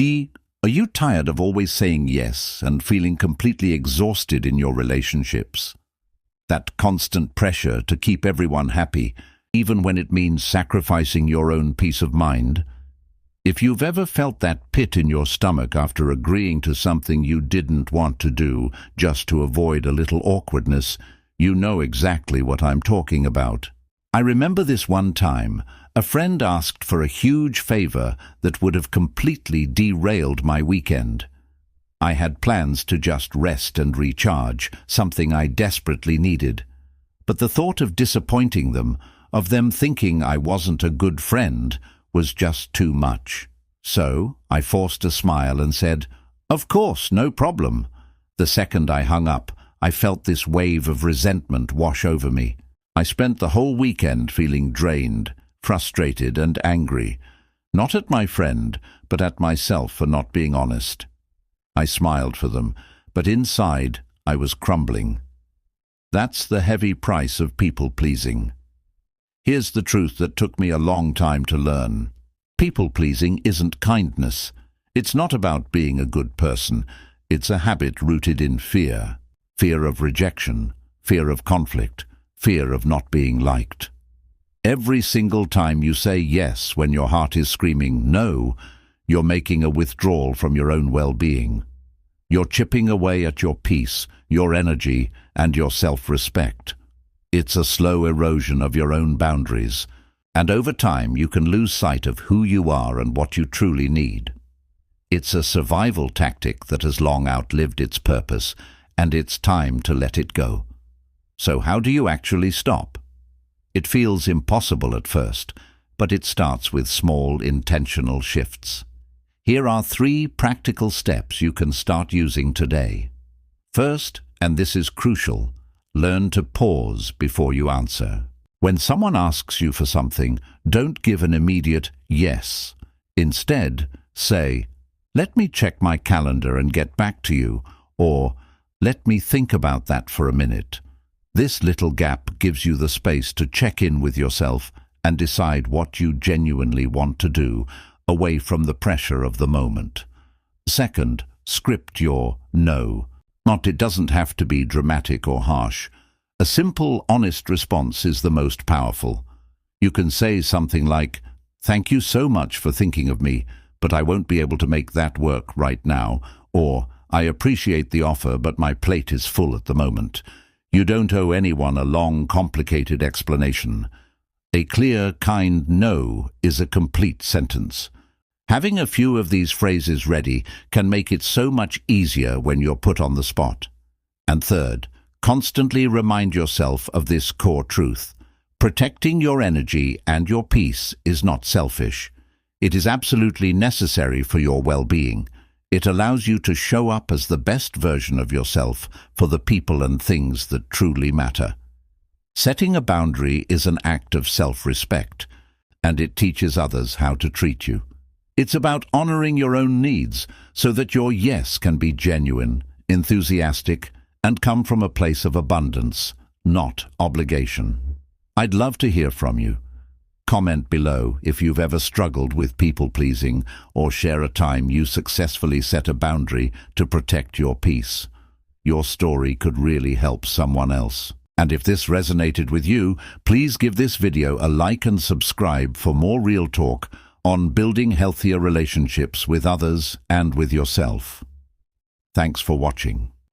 D. Are you tired of always saying yes and feeling completely exhausted in your relationships? That constant pressure to keep everyone happy, even when it means sacrificing your own peace of mind? If you've ever felt that pit in your stomach after agreeing to something you didn't want to do just to avoid a little awkwardness, you know exactly what I'm talking about. I remember this one time, a friend asked for a huge favor that would have completely derailed my weekend. I had plans to just rest and recharge, something I desperately needed. But the thought of disappointing them, of them thinking I wasn't a good friend, was just too much. So I forced a smile and said, "Of course, no problem." The second I hung up, I felt this wave of resentment wash over me. I spent the whole weekend feeling drained, frustrated and angry, not at my friend, but at myself for not being honest. I smiled for them, but inside I was crumbling. That's the heavy price of people-pleasing. Here's the truth that took me a long time to learn. People-pleasing isn't kindness. It's not about being a good person. It's a habit rooted in fear. Fear of rejection, fear of conflict, fear of not being liked. Every single time you say yes when your heart is screaming no, you're making a withdrawal from your own well-being. You're chipping away at your peace, your energy, and your self-respect. It's a slow erosion of your own boundaries, and over time you can lose sight of who you are and what you truly need. It's a survival tactic that has long outlived its purpose, and it's time to let it go. So how do you actually stop? It feels impossible at first, but it starts with small, intentional shifts. Here are 3 practical steps you can start using today. First, and this is crucial, learn to pause before you answer. When someone asks you for something, don't give an immediate yes. Instead, say, "Let me check my calendar and get back to you," or "Let me think about that for a minute." This little gap gives you the space to check in with yourself and decide what you genuinely want to do, away from the pressure of the moment. Second, script your no. It doesn't have to be dramatic or harsh. A simple, honest response is the most powerful. You can say something like, "Thank you so much for thinking of me, but I won't be able to make that work right now," or "I appreciate the offer, but my plate is full at the moment." You don't owe anyone a long, complicated explanation. A clear, kind no is a complete sentence. Having a few of these phrases ready can make it so much easier when you're put on the spot. And third, constantly remind yourself of this core truth. Protecting your energy and your peace is not selfish. It is absolutely necessary for your well-being. It allows you to show up as the best version of yourself for the people and things that truly matter. Setting a boundary is an act of self-respect, and it teaches others how to treat you. It's about honoring your own needs so that your yes can be genuine, enthusiastic, and come from a place of abundance, not obligation. I'd love to hear from you. Comment below if you've ever struggled with people-pleasing, or share a time you successfully set a boundary to protect your peace. Your story could really help someone else. And if this resonated with you, please give this video a like and subscribe for more real talk on building healthier relationships with others and with yourself. Thanks for watching.